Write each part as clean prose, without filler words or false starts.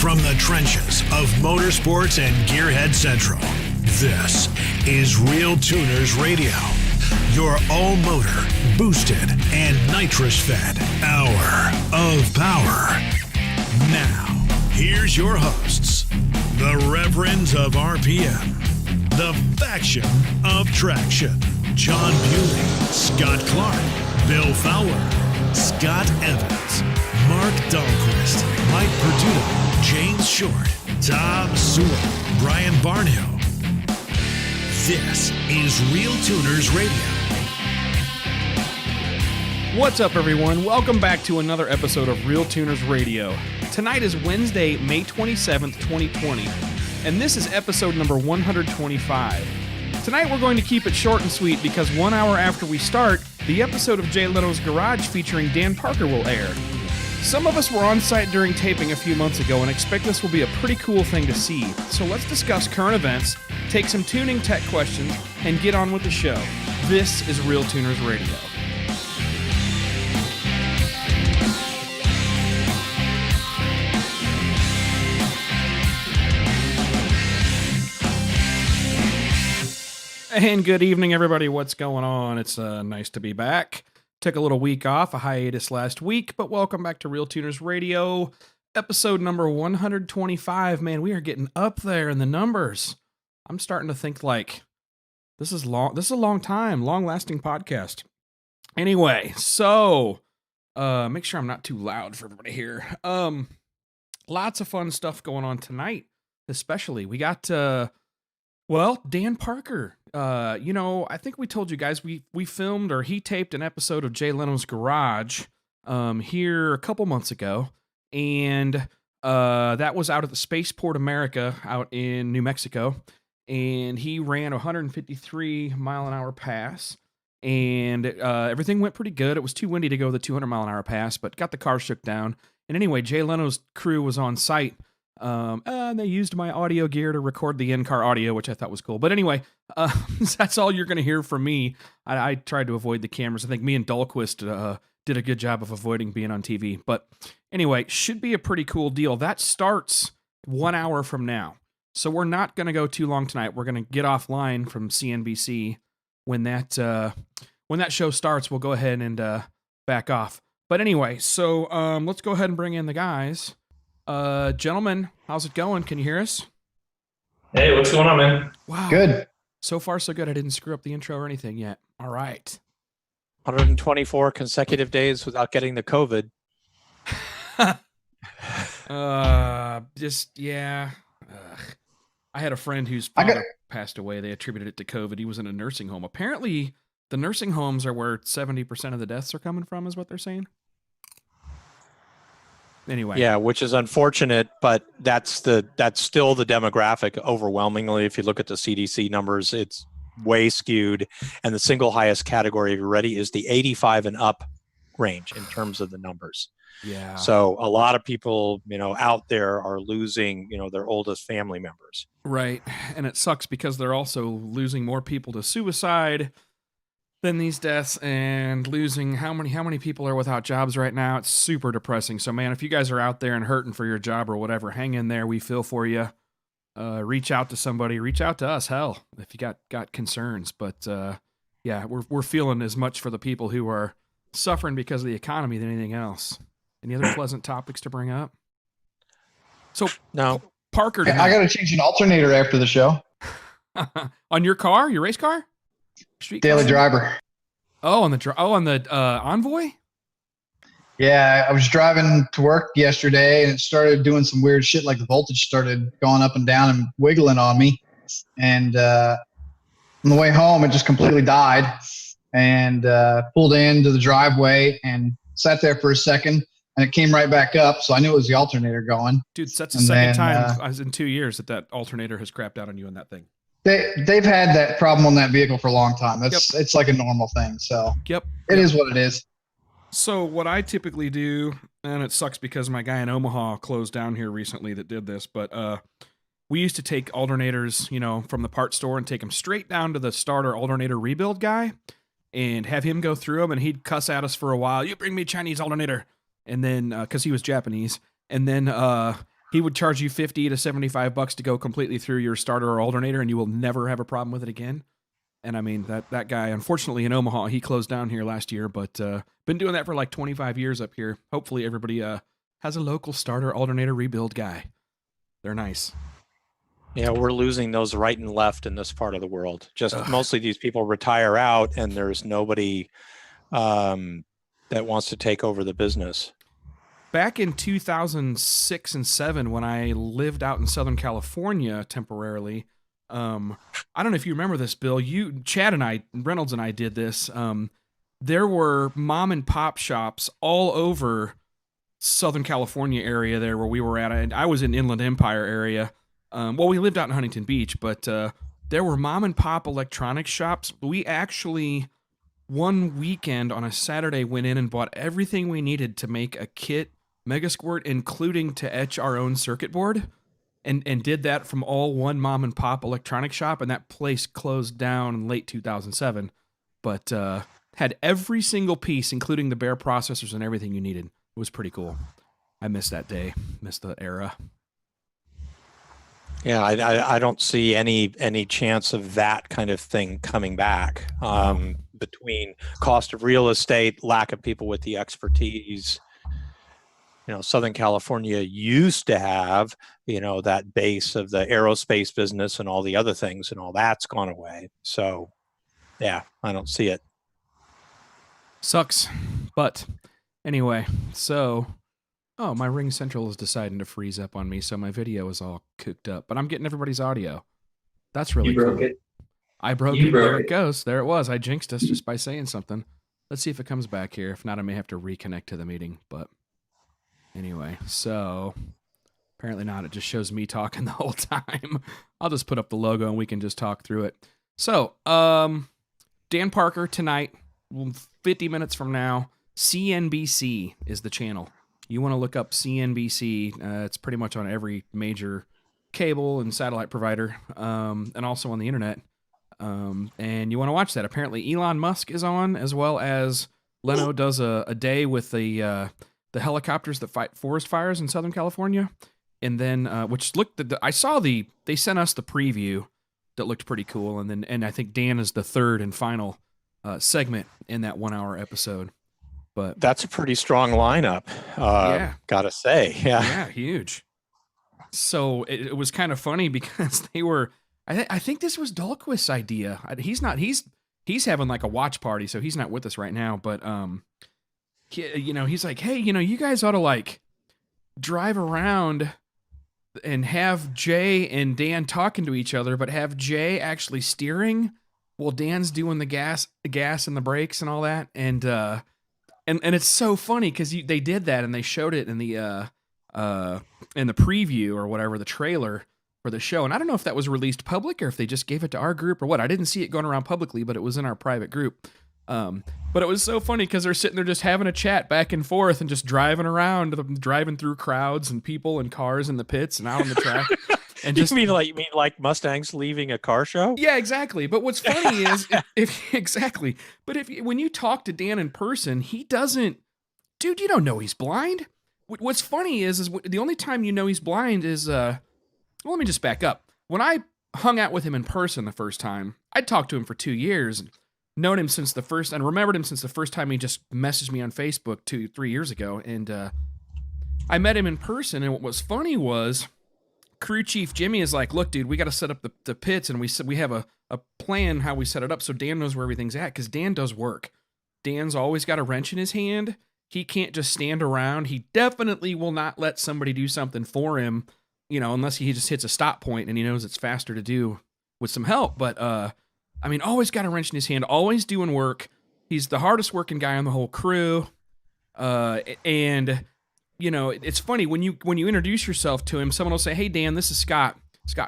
From the trenches of motorsports and Gearhead Central, this is RealTuners Radio, your all-motor, boosted, and nitrous-fed hour of power. Now, here's your hosts, the Reverends of RPM, the Faction of Traction, John Bewley, Scott Clark, Bill Fowler, Scott Evans, Mark Dahlquist, Mike Perduto, James Short, Tom Sewell, Brian Barnhill. This is RealTuners Radio. What's up, everyone? Welcome back to another episode of RealTuners Radio. Tonight is Wednesday, May 27th, 2020, and this is episode number 125. Tonight we're going to keep it short and sweet because 1 hour after we start, the episode of Jay Leno's Garage featuring Dan Parker will air. Some of us were on site during taping a few months ago and expect this will be a pretty cool thing to see. So let's discuss current events, take some tuning tech questions, and get on with the show. This is RealTuners Radio. And good evening, everybody. What's going on? It's nice to be back. Took a little week off, a hiatus last week, but welcome back to RealTuners Radio, episode number 125. Man, we are getting up there in the numbers. I'm starting to think like this is long. This is a long time, long-lasting podcast. Anyway, so make sure I'm not too loud for everybody here. Lots of fun stuff going on tonight, especially. We got Dan Parker. I think we told you guys we filmed, or he taped an episode of Jay Leno's Garage here a couple months ago, and that was out at the Spaceport America out in New Mexico, and he ran a 153 mile an hour pass, and everything went pretty good. It was too windy to go the 200 mile an hour pass, but got the car shook down. And anyway, Jay Leno's crew was on site. And they used my audio gear to record the in-car audio, which I thought was cool. But anyway, that's all you're going to hear from me. I tried to avoid the cameras. I think me and Dahlquist did a good job of avoiding being on TV. But anyway, should be a pretty cool deal. That starts 1 hour from now. So we're not going to go too long tonight. We're going to get offline from CNBC when that show starts. We'll go ahead and back off. But anyway, so let's go ahead and bring in the guys. Gentlemen, how's it going? Can you hear us? Hey, what's going on, man? Wow. Good. So far, so good. I didn't screw up the intro or anything yet. All right. 124 consecutive days without getting the COVID. I had a friend whose father passed away. They attributed it to COVID. He was in a nursing home. Apparently, the nursing homes are where 70% of the deaths are coming from, is what they're saying. Anyway. Yeah, which is unfortunate, but that's still the demographic overwhelmingly. If you look at the CDC numbers, it's way skewed. And the single highest category, if you're ready, is the 85 and up range in terms of the numbers. Yeah. So a lot of people, out there are losing, their oldest family members. Right. And it sucks because they're also losing more people to suicide than these deaths, and losing how many people are without jobs right now. It's super depressing. So man, if you guys are out there and hurting for your job or whatever, hang in there. We feel for you. Reach out to somebody, reach out to us. Hell, if you got concerns, but yeah, we're feeling as much for the people who are suffering because of the economy than anything else. Any other pleasant topics to bring up? So no, Parker, Hey, I got to change an alternator after the show. on your car, your race car? Street Daily car? driver. Oh, on the Envoy? Yeah, I was driving to work yesterday and it started doing some weird shit, like the voltage started going up and down and wiggling on me. And on the way home, it just completely died, and pulled into the driveway and sat there for a second, and it came right back up. So I knew it was the alternator going. Dude, that's the second time in 2 years that alternator has crapped out on you on that thing. They've had that problem on that vehicle for a long time. It's like a normal thing. So it is what it is. So what I typically do, and it sucks because my guy in Omaha closed down here recently that did this, but we used to take alternators, from the parts store and take them straight down to the starter alternator rebuild guy and have him go through them, and he'd cuss at us for a while. You bring me Chinese alternator. And then, because he was Japanese, and then he would charge you $50 to $75 to go completely through your starter or alternator, and you will never have a problem with it again. And I mean, that guy, unfortunately in Omaha, he closed down here last year, but been doing that for like 25 years up here. Hopefully everybody has a local starter alternator rebuild guy. They're nice. Yeah, we're losing those right and left in this part of the world. Mostly these people retire out, and there's nobody that wants to take over the business. Back in 2006 and 7, when I lived out in Southern California temporarily, I don't know if you remember this, Bill. Chad and I, Reynolds and I did this. There were mom and pop shops all over Southern California area there where we were at. And I was in Inland Empire area. Well, we lived out in Huntington Beach, but there were mom and pop electronics shops. We actually, one weekend on a Saturday, went in and bought everything we needed to make a kit Megasquirt, including to etch our own circuit board. And did that from all one mom and pop electronic shop, and that place closed down in late 2007. But had every single piece, including the bare processors and everything you needed. It was pretty cool. I missed that day, missed the era. Yeah, I don't see any chance of that kind of thing coming back. Between cost of real estate, lack of people with the expertise. Southern California used to have, that base of the aerospace business and all the other things, and all that's gone away. So, yeah, I don't see it. Sucks. But anyway, so, my Ring Central is deciding to freeze up on me, so my video is all cooked up. But I'm getting everybody's audio. That's really cool. It. I broke it. There it goes. There it was. I jinxed us just by saying something. Let's see if it comes back here. If not, I may have to reconnect to the meeting, but... Anyway, so apparently not. It just shows me talking the whole time. I'll just put up the logo and we can just talk through it. So, Dan Parker tonight, 50 minutes from now, CNBC is the channel. You want to look up CNBC. It's pretty much on every major cable and satellite provider, and also on the internet. And you want to watch that. Apparently Elon Musk is on, as well as Leno does a day with the helicopters that fight forest fires in Southern California. And then, they sent us the preview that looked pretty cool. And I think Dan is the third and final segment in that 1 hour episode. But that's a pretty strong lineup. Yeah. Gotta say. Yeah. Yeah. Huge. So it was kind of funny because they were, I think this was Dahlquist's idea. He's having like a watch party, so he's not with us right now, but, he's like, hey, you guys ought to like drive around and have Jay and Dan talking to each other, but have Jay actually steering while Dan's doing the gas and the brakes and all that. And it's so funny because they did that and they showed it in the preview or whatever, the trailer for the show. And I don't know if that was released public or if they just gave it to our group or what. I didn't see it going around publicly, but it was in our private group. But it was so funny because they're sitting there just having a chat back and forth and just driving around, driving through crowds and people and cars in the pits and out on the track. And just you mean like Mustangs leaving a car show? Yeah, exactly. But what's funny is when you talk to Dan in person, he doesn't, dude, you don't know he's blind. What's funny is the only time you know he's blind is, well, let me just back up. When I hung out with him in person the first time, I'd talked to him for 2 years. Known him since remembered him since the first time he just messaged me on Facebook 2-3 years ago. And I met him in person. And what was funny was crew chief Jimmy is like, look, dude, we got to set up the pits. And we have a plan how we set it up so Dan knows where everything's at. Because Dan does work. Dan's always got a wrench in his hand. He can't just stand around. He definitely will not let somebody do something for him, unless he just hits a stop point and he knows it's faster to do with some help. But, always got a wrench in his hand, always doing work. He's the hardest working guy on the whole crew. It's funny when you introduce yourself to him, someone will say, hey, Dan, this is Scott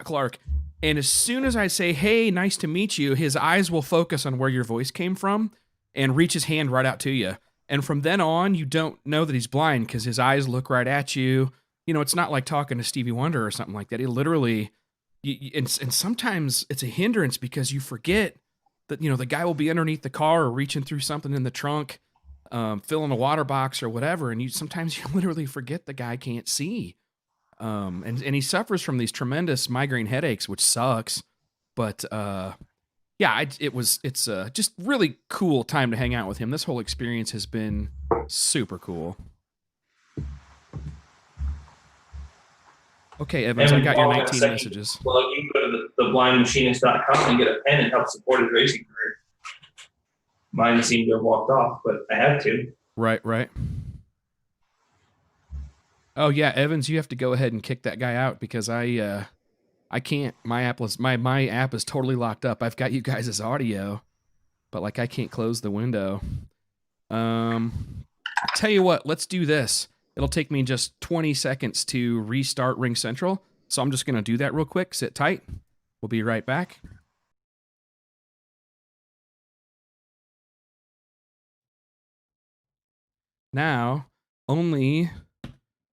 Clark. And as soon as I say, hey, nice to meet you, his eyes will focus on where your voice came from and reach his hand right out to you. And from then on, you don't know that he's blind because his eyes look right at you. It's not like talking to Stevie Wonder or something like that. He literally... And sometimes it's a hindrance because you forget that, the guy will be underneath the car or reaching through something in the trunk, filling a water box or whatever. And sometimes you literally forget the guy can't see. And he suffers from these tremendous migraine headaches, which sucks. But yeah, it's just really cool time to hang out with him. This whole experience has been super cool. Okay, Evans, I got your 19 messages. Well, you can go to the blindmachinist.com and get a pen and help support his racing career. Mine seemed to have walked off, but I had to. Right. Oh yeah, Evans, you have to go ahead and kick that guy out because I can't. My app is totally locked up. I've got you guys' audio, but like I can't close the window. Tell you what, let's do this. It'll take me just 20 seconds to restart Ring Central, so I'm just gonna do that real quick. Sit tight. We'll be right back. Now, only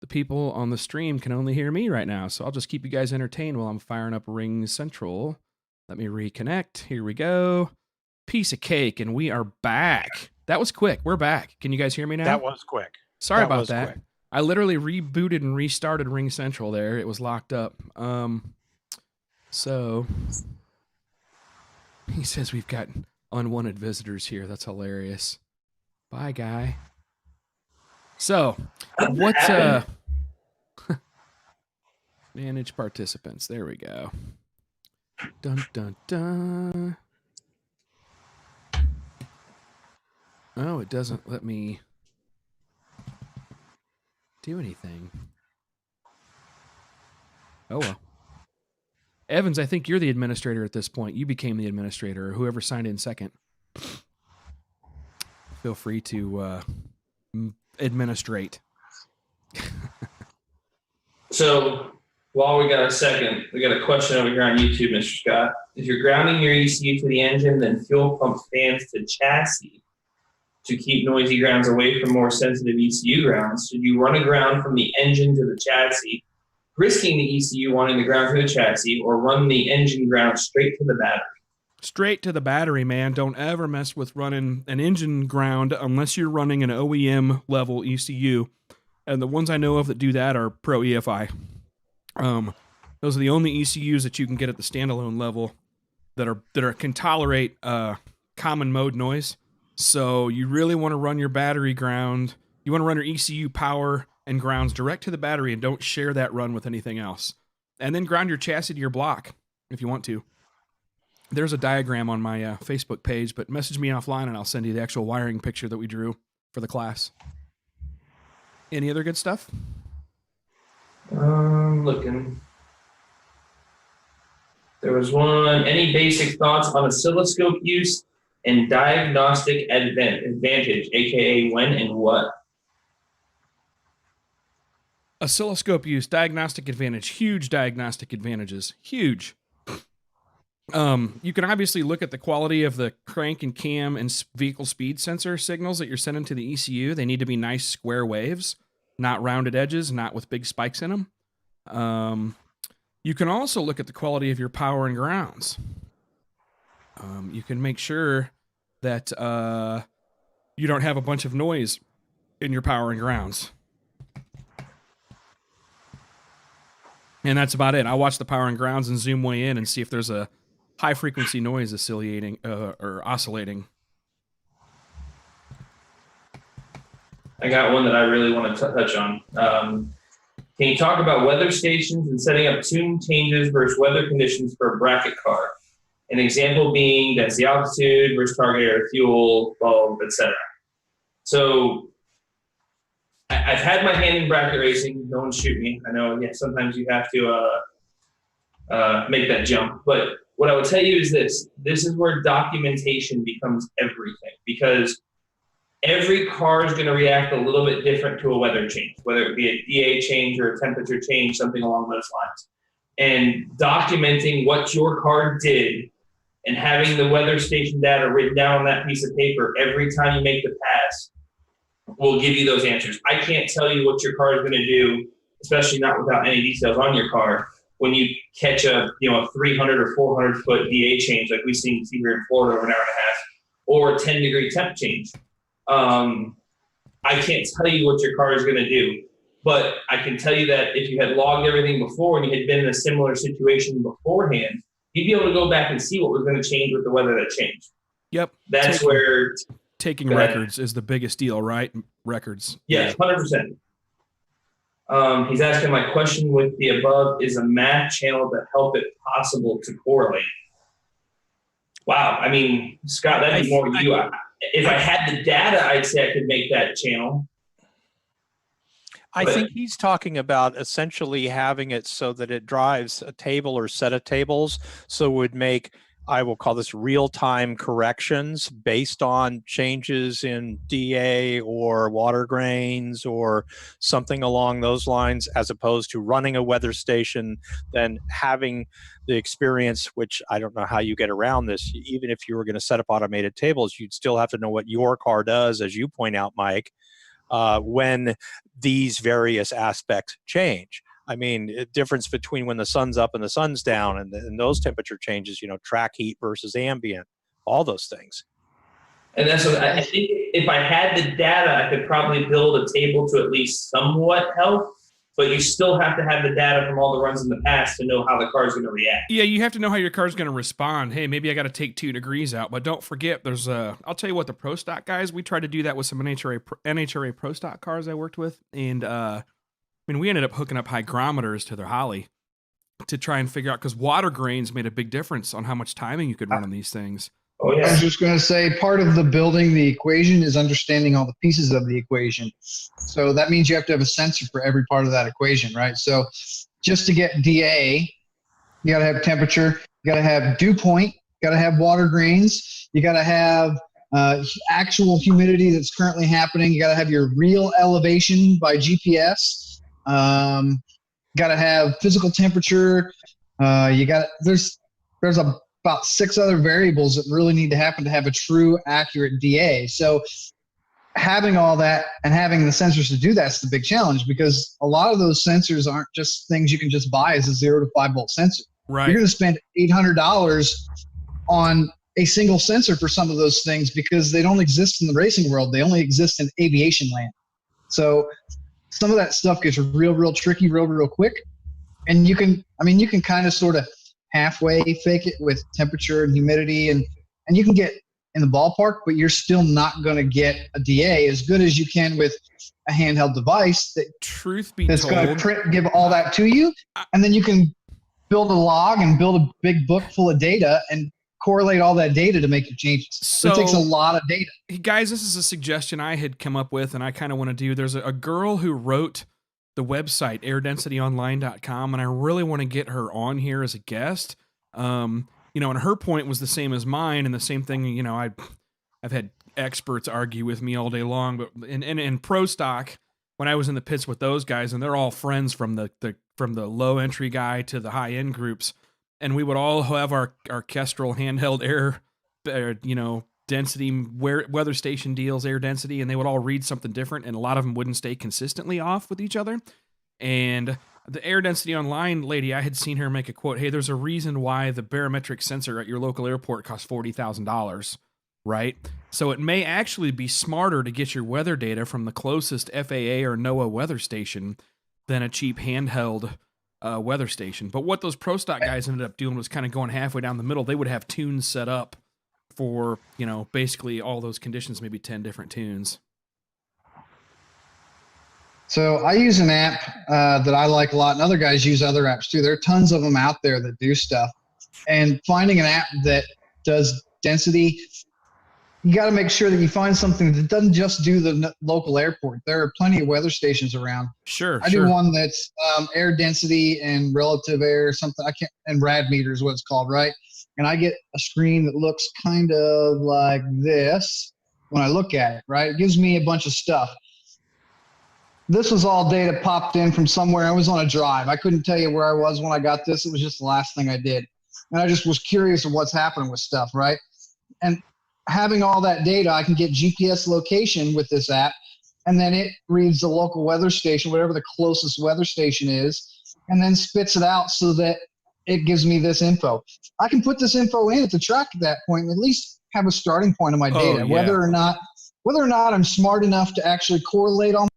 the people on the stream can only hear me right now, so I'll just keep you guys entertained while I'm firing up Ring Central. Let me reconnect. Here we go. Piece of cake, and we are back. That was quick. We're back. Can you guys hear me now? That was quick. Sorry about that. Quick. I literally rebooted and restarted Ring Central there. It was locked up. So he says we've got unwanted visitors here. That's hilarious. Bye, guy. So, what's manage participants? There we go. Dun dun dun. Oh, it doesn't let me do anything. Oh well. Evans, I think you're the administrator at this point. You became the administrator, or whoever signed in second. Feel free to administrate. So while we got a second, we got a question over here on YouTube, Mr. Scott. If you're grounding your ECU to the engine, then fuel pump fans to chassis to keep noisy grounds away from more sensitive ECU grounds, should you run a ground from the engine to the chassis, risking the ECU wanting the ground to the chassis, or run the engine ground straight to the battery? Straight to the battery, man. Don't ever mess with running an engine ground unless you're running an OEM level ECU. And the ones I know of that do that are Pro EFI. Those are the only ECUs that you can get at the standalone level that can tolerate common mode noise. So you really want to run your battery ground. You want to run your ECU power and grounds direct to the battery, and don't share that run with anything else. And then ground your chassis to your block if you want to. There's a diagram on my Facebook page, but message me offline and I'll send you the actual wiring picture that we drew for the class. Any other good stuff? Looking. There was one. Any basic thoughts on oscilloscope use and diagnostic advantage, aka when and what? Oscilloscope use, diagnostic advantage, huge diagnostic advantages, huge. You can obviously look at the quality of the crank and cam and vehicle speed sensor signals that you're sending to the ECU. They need to be nice square waves, not rounded edges, not with big spikes in them. You can also look at the quality of your power and grounds. You can make sure that you don't have a bunch of noise in your power and grounds. And that's about it. I watch the power and grounds and zoom way in and see if there's a high frequency noise oscillating or oscillating. I got one that I really want to touch on. Can you talk about weather stations and setting up tune changes versus weather conditions for a bracket car? An example being density altitude versus target air fuel, bulb, etc. So I've had my hand in bracket racing. No one shoot me. I know, yeah, sometimes you have to make that jump. But what I would tell you is this. This is where documentation becomes everything, because every car is going to react a little bit different to a weather change, whether it be a DA change or a temperature change, something along those lines. And documenting what your car did and having the weather station data written down on that piece of paper every time you make the pass will give you those answers. I can't tell you what your car is going to do, especially not without any details on your car, when you catch a 300 or 400 foot DA change like we've seen here in Florida over an hour and a half, or a 10-degree temp change. I can't tell you what your car is going to do. But I can tell you that if you had logged everything before and you had been in a similar situation beforehand, you'd be able to go back and see what was going to change with the weather that changed. Yep. That's where taking records is the biggest deal, right? Records. Yes, 100%. He's asking, my question with the above is a math channel to help it possible to correlate. Wow. I mean, Scott, that'd be more you. If I had the data, I'd say I could make that channel. I think he's talking about essentially having it so that it drives a table or set of tables. So it would make, I will call this real-time corrections based on changes in DA or water grains or something along those lines, as opposed to running a weather station, then having the experience, which I don't know how you get around this. Even if you were going to set up automated tables, you'd still have to know what your car does, as you point out, Mike, when these various aspects change. I mean, the difference between when the sun's up and the sun's down and those temperature changes, track heat versus ambient, all those things. And that's what I think. If I had the data, I could probably build a table to at least somewhat help, but you still have to have the data from all the runs in the past to know how the car's going to react. Yeah, you have to know how your car's going to respond. Hey, maybe I got to take 2 degrees out, but don't forget there's I'll tell you what, the Pro Stock guys, we tried to do that with some NHRA Pro Stock cars I worked with, and we ended up hooking up hygrometers to their Holly to try and figure out, because water grains made a big difference on how much timing you could run on these things. Oh, yeah. I was just going to say, part of the building the equation is understanding all the pieces of the equation. So that means you have to have a sensor for every part of that equation, right? So just to get DA, you got to have temperature, you got to have dew point, you got to have water grains, you got to have actual humidity that's currently happening, you got to have your real elevation by GPS. Got to have physical temperature. There's about 6 other variables that really need to happen to have a true accurate DA. So having all that and having the sensors to do that's the big challenge, because a lot of those sensors aren't just things you can just buy as a 0 to 5 volt sensor. Right. You're going to spend $800 on a single sensor for some of those things because they don't exist in the racing world. They only exist in aviation land. So some of that stuff gets real tricky real quick. And you can kind of sort of halfway fake it with temperature and humidity, and you can get in the ballpark, but you're still not going to get a DA as good as you can with a handheld device that's going to give all that to you. And then you can build a log and build a big book full of data and correlate all that data to make your changes. So it takes a lot of data. Guys, this is a suggestion I had come up with, and I kind of want to do. There's a girl who wrote the website airdensityonline.com, and I really want to get her on here as a guest. And her point was the same as mine, and the same thing. I've had experts argue with me all day long, but in Pro Stock, when I was in the pits with those guys, and they're all friends from the low entry guy to the high end groups. And we would all have our Kestrel handheld air, density, weather station deals, air density, and they would all read something different, and a lot of them wouldn't stay consistently off with each other. And the Air Density Online lady, I had seen her make a quote, hey, there's a reason why the barometric sensor at your local airport costs $40,000, right? So it may actually be smarter to get your weather data from the closest FAA or NOAA weather station than a cheap handheld weather station. But what those Pro Stock guys ended up doing was kind of going halfway down the middle. They would have tunes set up for, basically all those conditions, maybe 10 different tunes. So I use an app that I like a lot, and other guys use other apps too. There are tons of them out there that do stuff. And finding an app that does density, you got to make sure that you find something that doesn't just do the local airport. There are plenty of weather stations around. Sure. I do one that's air density and relative air, something and rad meter is what it's called, right? And I get a screen that looks kind of like this when I look at it, right? It gives me a bunch of stuff. This was all data popped in from somewhere. I was on a drive. I couldn't tell you where I was when I got this. It was just the last thing I did. And I just was curious of what's happening with stuff, right? And having all that data, I can get GPS location with this app, and then it reads the local weather station, whatever the closest weather station is, and then spits it out so that it gives me this info. I can put this info in at the track at that point and at least have a starting point of my data, yeah. whether or not I'm smart enough to actually correlate all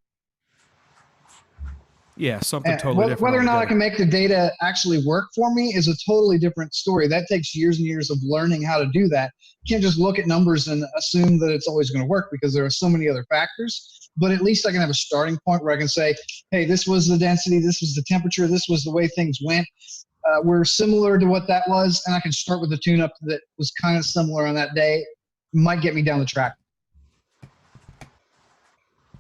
Yeah, something And totally different. whether or not I altogether. can make the data actually work for me is a totally different story. That takes years and years of learning how to do that. You can't just look at numbers and assume that it's always going to work because there are so many other factors. But at least I can have a starting point where I can say, hey, this was the density, this was the temperature, this was the way things went. We're similar to what that was, and I can start with a tune-up that was kind of similar on that day. Might get me down the track.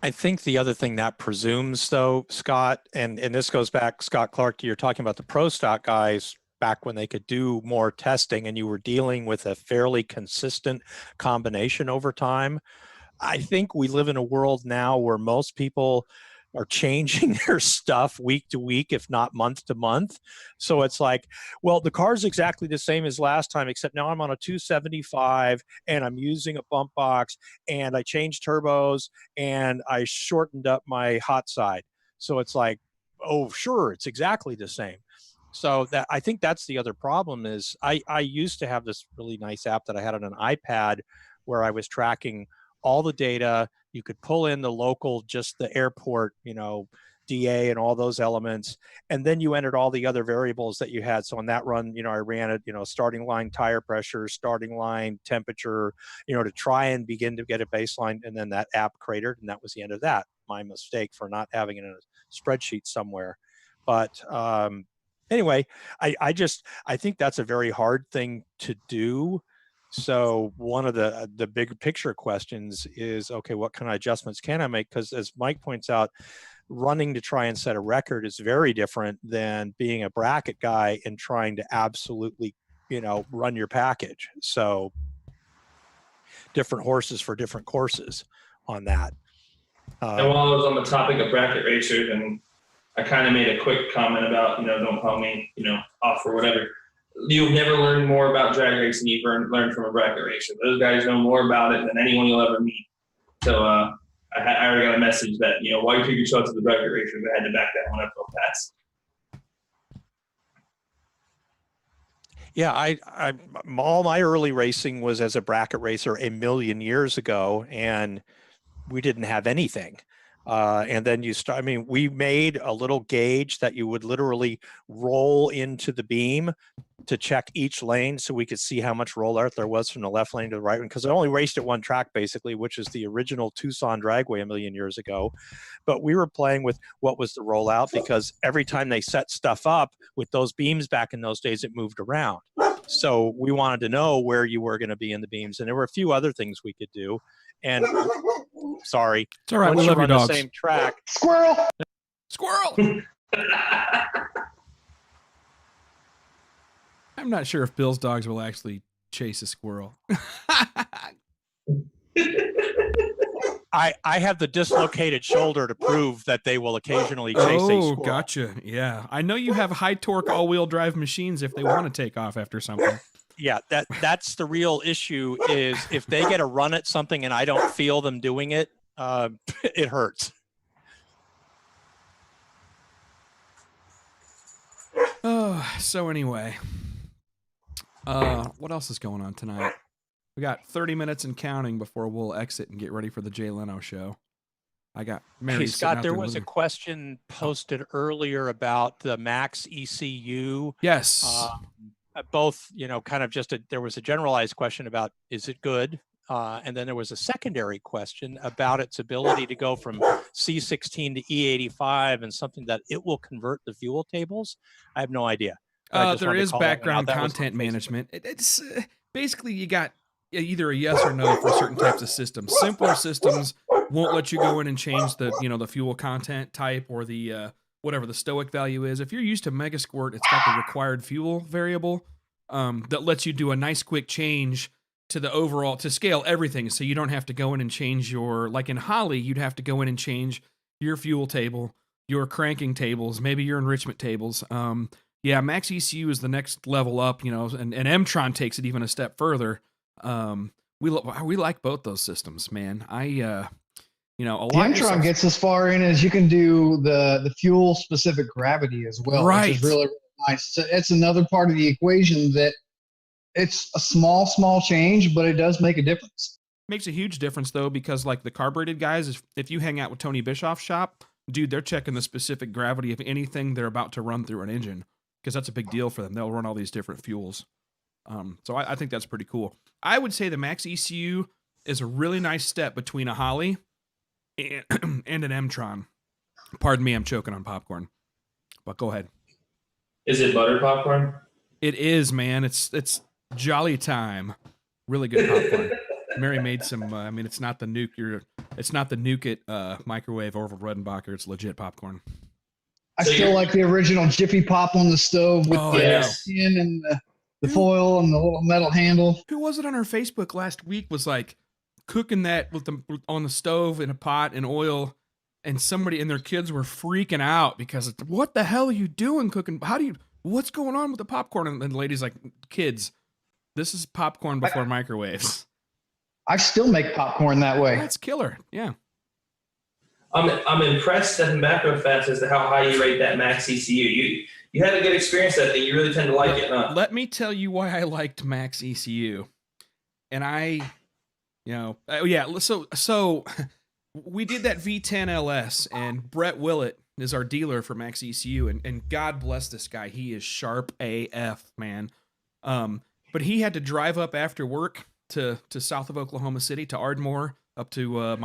I think the other thing that presumes, though, Scott, and this goes back, Scott Clark, you're talking about the pro stock guys back when they could do more testing and you were dealing with a fairly consistent combination over time. I think we live in a world now where most people are changing their stuff week to week, if not month to month. So it's like, well, the car's exactly the same as last time, except now I'm on a 275 and I'm using a bump box and I changed turbos and I shortened up my hot side. So it's like, oh, sure, it's exactly the same. So that I think that's the other problem is I used to have this really nice app that I had on an iPad where I was tracking all the data. You could pull in the local, just the airport, DA and all those elements. And then you entered all the other variables that you had. So on that run, I ran it, starting line tire pressure, starting line temperature, to try and begin to get a baseline. And then that app cratered. And that was the end of that. My mistake for not having it in a spreadsheet somewhere. But anyway, I think that's a very hard thing to do. So one of the big picture questions is, okay, what kind of adjustments can I make? Because as Mike points out, running to try and set a record is very different than being a bracket guy and trying to absolutely, run your package. So different horses for different courses on that. And while I was on the topic of bracket racers, and I kind of made a quick comment about, don't call me, off or whatever. You've never learned more about drag racing you've learned from a bracket racer. Those guys know more about it than anyone you'll ever meet. So I already got a message that, while you took your shots at the bracket racers, I had to back that one up real fast. Yeah, I all my early racing was as a bracket racer a million years ago, and we didn't have anything. And then we made a little gauge that you would literally roll into the beam to check each lane so we could see how much rollout there was from the left lane to the right one, because I only raced at one track basically, which is the original Tucson Dragway a million years ago. But we were playing with what was the rollout, because every time they set stuff up with those beams back in those days, it moved around. So we wanted to know where you were going to be in the beams. And there were a few other things we could do. And sorry, It's all right. once We you love your run the dogs. same track, Squirrel. I'm not sure if Bill's dogs will actually chase a squirrel. I have the dislocated shoulder to prove that they will occasionally chase a squirrel. Gotcha. Yeah. I know you have high torque all-wheel drive machines if they want to take off after something. Yeah, that's the real issue, is if they get a run at something and I don't feel them doing it, it hurts. So anyway, what else is going on tonight? We got 30 minutes and counting before we'll exit and get ready for the Jay Leno show. I got Mary. Hey, Scott, there was a question posted earlier about the Max ECU. Yes. Both, kind of there was a generalized question about, is it good? And then there was a secondary question about its ability to go from C16 to E85 and something that it will convert the fuel tables. I have no idea. There is background content management. It's basically you got either a yes or no for certain types of systems. Simpler systems won't let you go in and change the the fuel content type or the whatever the stoic value is. If you're used to Mega Squirt, it's got the required fuel variable that lets you do a nice quick change to the overall to scale everything, so you don't have to go in and change your, like in Holly, you'd have to go in and change your fuel table, your cranking tables, maybe your enrichment tables. Yeah, Max ECU is the next level up, and Mtron takes it even a step further. We like both those systems, man. A lot. The Mtron gets as far in as you can do the fuel specific gravity as well, right? Which is really, really nice. So it's another part of the equation that it's a small change, but it does make a difference. Makes a huge difference though, because like the carbureted guys, if you hang out with Tony Bischoff's shop, dude, they're checking the specific gravity of anything they're about to run through an engine, because that's a big deal for them. They'll run all these different fuels. So I think that's pretty cool. I would say the Max ECU is a really nice step between a Holley and, and an Mtron. Pardon me, I'm choking on popcorn. But go ahead. Is it butter popcorn? It is, man. It's jolly time. Really good popcorn. Mary made some. I mean, it's not the nuke it microwave Orville Redenbacher. It's legit popcorn. I still like the original Jiffy Pop on the stove with the skin and the foil and the little metal handle. Who was it on our Facebook last week was like cooking that on the stove in a pot in oil, and somebody and their kids were freaking out because it's, what the hell are you doing cooking? What's going on with the popcorn? And the lady's like, kids, this is popcorn before microwaves. I still make popcorn that way. That's killer. Yeah. I'm impressed at macro fast as to how high you rate that Max ECU. You had a good experience that thing. You really tend to like it, huh? Let me tell you why I liked Max ECU. And so we did that V10 LS, and Brett Willett is our dealer for Max ECU, and God bless this guy. He is sharp AF, man. But he had to drive up after work to south of Oklahoma City, to Ardmore, up to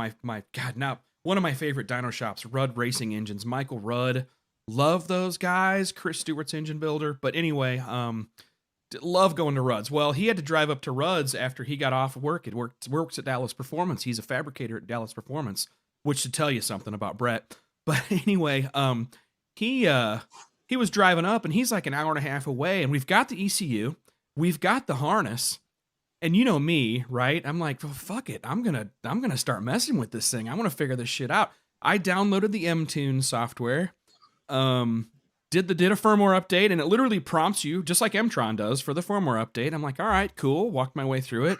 one of my favorite dyno shops, Rudd Racing Engines. Michael Rudd, love those guys. Chris Stewart's engine builder. But anyway, love going to Rudd's. Well, he had to drive up to Rudd's after he got off work. Works at Dallas Performance. He's a fabricator at Dallas Performance, which should tell you something about Brett. But anyway, he was driving up, and he's like an hour and a half away, and we've got the ECU, we've got the harness. And you know me, right? I'm like, well, fuck it. I'm gonna start messing with this thing. I want to figure this shit out. I downloaded the Mtron software, did a firmware update, and it literally prompts you, just like Mtron does, for the firmware update. I'm like, all right, cool. Walked my way through it.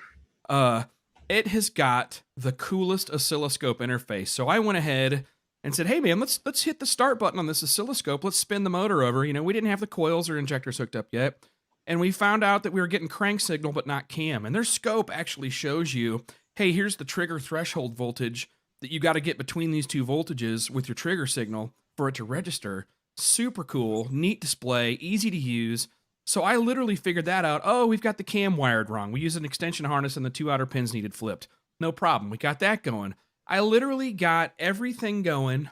It has got the coolest oscilloscope interface. So I went ahead and said, hey man, let's hit the start button on this oscilloscope. Let's spin the motor over. You know, we didn't have the coils or injectors hooked up yet. And we found out that we were getting crank signal, but not cam. And their scope actually shows you, hey, here's the trigger threshold voltage that you got to get between these two voltages with your trigger signal for it to register. Super cool, neat display, easy to use. So I literally figured that out. Oh, we've got the cam wired wrong. We used an extension harness and the two outer pins needed flipped. No problem. We got that going. I literally got everything going,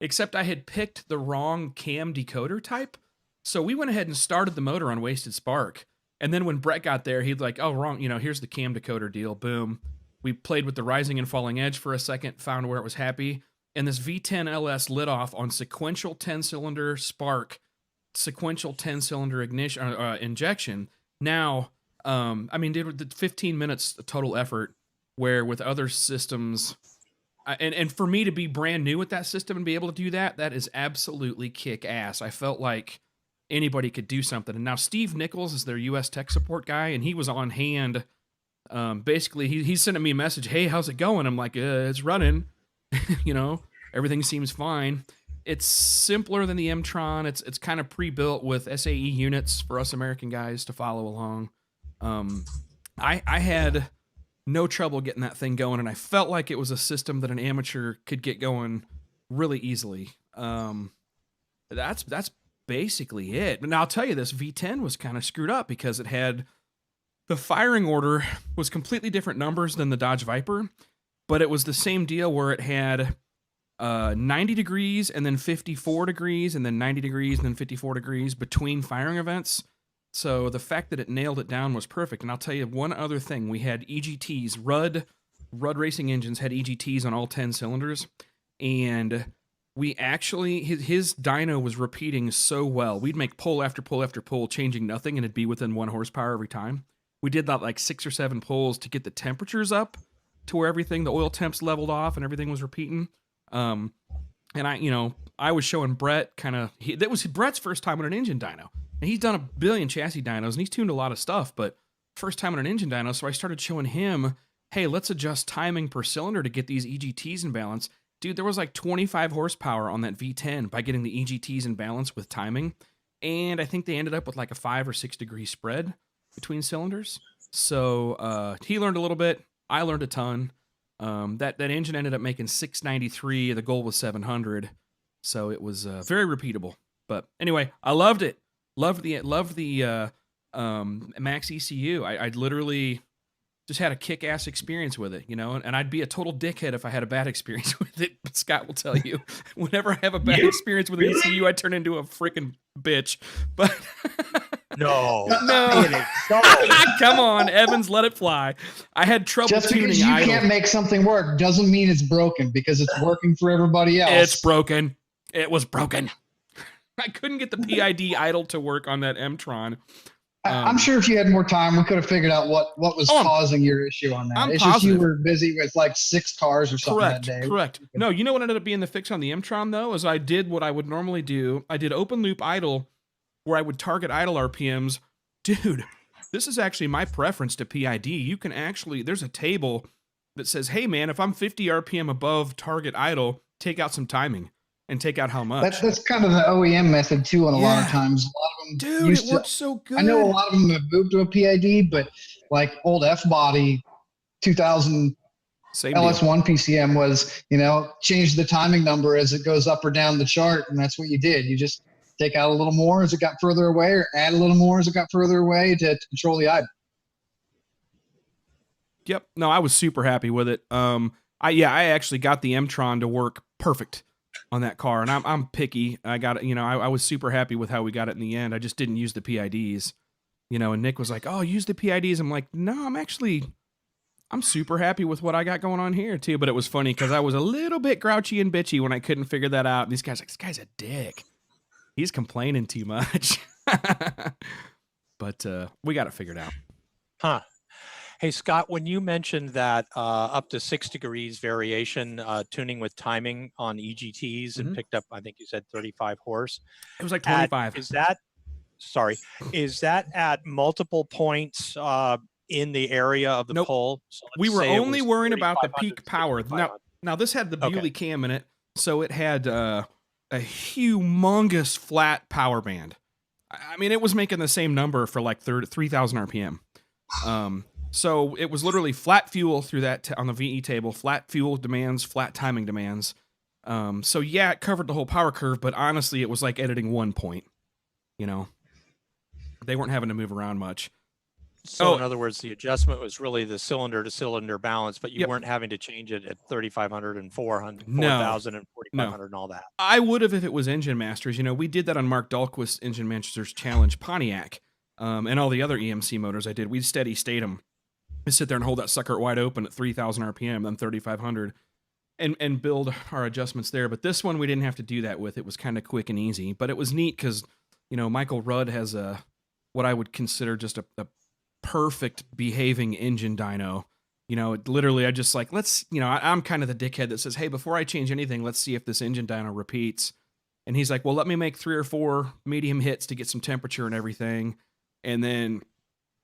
except I had picked the wrong cam decoder type. So we went ahead and started the motor on Wasted Spark. And then when Brett got there, he'd like, oh, wrong, here's the cam decoder deal. Boom. We played with the rising and falling edge for a second, found where it was happy. And this V10 LS lit off on sequential 10-cylinder spark, sequential 10-cylinder ignition injection. Now, dude, the 15 minutes total effort, where with other systems, and for me to be brand new with that system and be able to do that is absolutely kick ass. I felt like anybody could do something. And now Steve Nichols is their U.S. tech support guy, and he was on hand. Basically, he's sending me a message, hey, how's it going? I'm like, it's running. Everything seems fine. It's simpler than the Mtron. It's kind of pre-built with SAE units for us American guys to follow along. I had no trouble getting that thing going, and I felt like it was a system that an amateur could get going really easily. That's basically it. But now I'll tell you, this V10 was kind of screwed up because it had the firing order was completely different numbers than the Dodge Viper, but it was the same deal where it had 90 degrees and then 54 degrees and then 90 degrees and then 54 degrees between firing events. So the fact that it nailed it down was perfect. And I'll tell you one other thing. We had EGTs. Rudd Racing Engines had EGTs on all 10 cylinders, and we actually, his dyno was repeating so well. We'd make pull after pull after pull, changing nothing, and it'd be within 1 horsepower every time. We did that like 6 or 7 pulls to get the temperatures up to where the oil temps leveled off and everything was repeating. And I was showing Brett that was Brett's first time on an engine dyno. And he's done a billion chassis dynos, and he's tuned a lot of stuff, but first time on an engine dyno, so I started showing him, hey, let's adjust timing per cylinder to get these EGTs in balance. Dude, there was like 25 horsepower on that V10 by getting the EGTs in balance with timing. And I think they ended up with like a 5 or 6 degree spread between cylinders. So he learned a little bit. I learned a ton. That engine ended up making 693. The goal was 700, so it was very repeatable. But anyway, I loved it. Loved the Max ECU. I literally just had a kick-ass experience with it, and I'd be a total dickhead if I had a bad experience with it. But Scott will tell you, whenever I have a bad experience with an ECU, I turn into a freaking bitch. But No. Come on, Evans, let it fly. I had trouble Just tuning because you idle. can't make something work doesn't mean it's broken, because it's working for everybody else. It's broken. It was broken. I couldn't get the PID idle to work on that Mtron. I'm sure if you had more time, we could have figured out what was causing your issue on that. It's just you were busy with like 6 cars or something that day. Correct. No, you know what ended up being the fix on the Mtron, though, is I did what I would normally do. I did open loop idle, where I would target idle RPMs. Dude, this is actually my preference to PID. You can actually, there's a table that says, hey, man, if I'm 50 RPM above target idle, take out some timing. And take out how much. That's kind of the OEM method too. On a lot of times, a lot of them dude, it works so good. I know a lot of them have moved to a PID, but like old F body 2000 LS1 PCM was, change the timing number as it goes up or down the chart, and that's what you did. You just take out a little more as it got further away, or add a little more as it got further away to control the idle. Yep. No, I was super happy with it. I actually got the Mtron to work perfect on that car, and I'm picky. I got it. I was super happy with how we got it in the end. I just didn't use the PIDs, and Nick was like, oh, use the PIDs. I'm like, no, I'm super happy with what I got going on here too. But it was funny because I was a little bit grouchy and bitchy when I couldn't figure that out. And these guys like, this guy's a dick. He's complaining too much. But we got it figured out. Huh. Hey, Scott, when you mentioned that up to 6 degrees variation tuning with timing on EGTs and picked up, I think you said 35 horse. It was like 25. Is that at multiple points in the area of the pole? So we were only worrying about the peak power. Now this had the Bewley cam in it, so it had a humongous flat power band. I mean, it was making the same number for like 3,000 RPM. So it was literally flat fuel through that on the VE table, flat fuel demands, flat timing demands. So yeah, it covered the whole power curve, but honestly, it was like editing 1 point. They weren't having to move around much. So in other words, the adjustment was really the cylinder to cylinder balance, but you weren't having to change it at 3,500 and 4,000 and 4,500 and all that. I would have if it was Engine Masters. We did that on Mark Dahlquist's Engine Masters Challenge Pontiac, and all the other EMC motors I did. We'd steady state them. We sit there and hold that sucker wide open at 3,000 RPM, then 3,500, and build our adjustments there. But this one we didn't have to do that with. It was kind of quick and easy. But it was neat because, Michael Rudd has what I would consider just a perfect behaving engine dyno. Literally I just like, let's, I'm kind of the dickhead that says, hey, before I change anything, let's see if this engine dyno repeats. And he's like, well, let me make 3 or 4 medium hits to get some temperature and everything. And then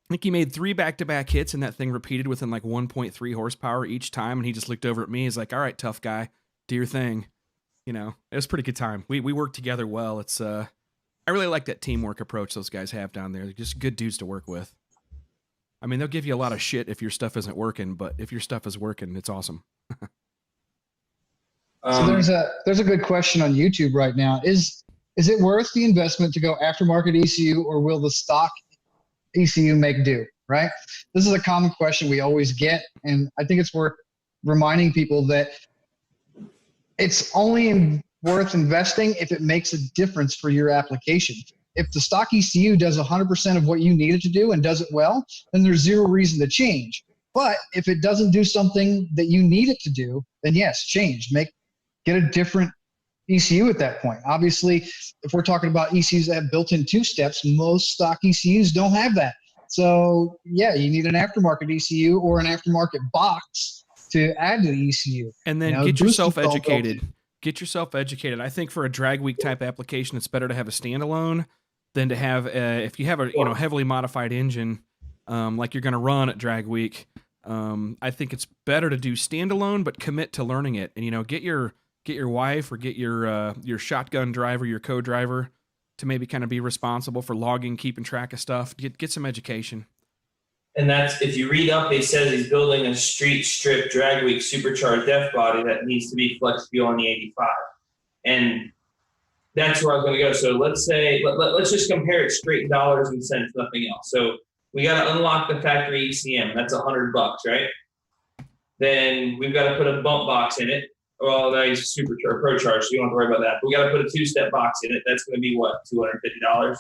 I think he made 3 back-to-back hits, and that thing repeated within like 1.3 horsepower each time. And he just looked over at me. He's like, all right, tough guy, do your thing. It was a pretty good time. We worked together well. It's I really like that teamwork approach those guys have down there. They're just good dudes to work with. I mean, they'll give you a lot of shit if your stuff isn't working, but if your stuff is working, it's awesome. So there's a good question on YouTube right now. Is it worth the investment to go aftermarket ECU, or will the stock ECU make do, right? This is a common question we always get, and I think it's worth reminding people that it's only worth investing if it makes a difference for your application. If the stock ECU does 100% of what you need it to do and does it well, then there's zero reason to change. But if it doesn't do something that you need it to do, then yes, change. Get a different ECU at that point. Obviously, if we're talking about ECUs that have built-in 2-steps, most stock ECUs don't have that. So yeah, you need an aftermarket ECU or an aftermarket box to add to the ECU. And then get yourself educated. Get yourself educated. I think for a drag week type application, it's better to have a standalone than to have if you have a heavily modified engine like you're going to run at drag week. I think it's better to do standalone, but commit to learning it. And get your wife or get your shotgun driver, your co-driver, to maybe kind of be responsible for logging, keeping track of stuff. Get some education. And that's, if you read up, he says he's building a street strip drag week supercharged F body that needs to be flex fuel on the 85. And that's where I was going to go. So let's say, let's just compare it straight dollars and cents, nothing else. So we got to unlock the factory ECM. That's $100, right? Then we've got to put a bump box in it. Well, that's supercharged, pro charge, so you don't have to worry about that. But we got to put a 2-step box in it. That's going to be what, $250?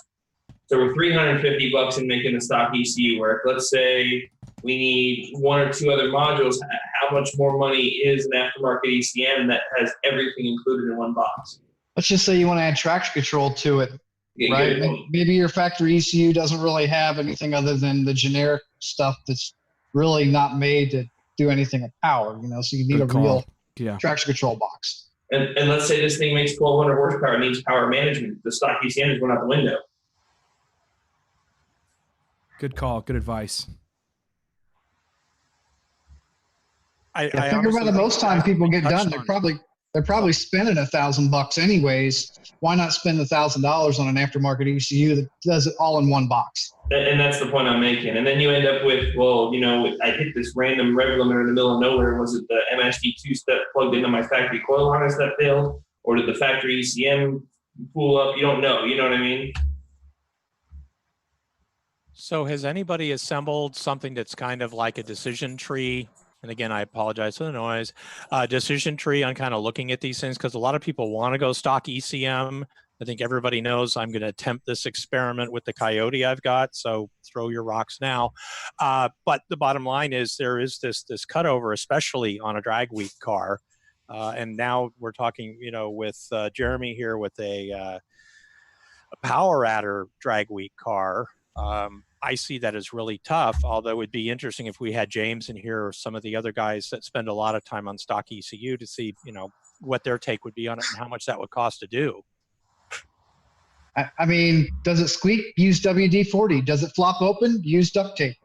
So we're $350 in making the stock ECU work. Let's say we need 1 or 2 other modules. How much more money is an aftermarket ECM that has everything included in one box? Let's just say you want to add traction control to it, right? Maybe your factory ECU doesn't really have anything other than the generic stuff that's really not made to do anything with power, so you need a real traction control box. And let's say this thing makes 1,200 horsepower, needs power management. The stock ECM is going out the window. Good call. Good advice. I think about it. Most time people get done, they're probably spending $1,000 anyways. Why not spend $1,000 on an aftermarket ECU that does it all in one box? And that's the point I'm making. And then you end up with, I hit this random rev limiter in the middle of nowhere. Was it the MSD 2-step plugged into my factory coil harness that failed? Or did the factory ECM pull up? You don't know. You know what I mean? So has anybody assembled something that's kind of like a decision tree? And again, I apologize for the noise. Decision tree on kind of looking at these things, because a lot of people want to go stock ECM. I think everybody knows I'm going to attempt this experiment with the Coyote I've got, so throw your rocks now. But the bottom line is there is this cutover, especially on a drag week car. And now we're talking, with Jeremy here with a power adder drag week car. I see that as really tough, although it would be interesting if we had James in here or some of the other guys that spend a lot of time on stock ECU to see, what their take would be on it and how much that would cost to do. I mean, does it squeak? Use WD-40. Does it flop open? Use duct tape.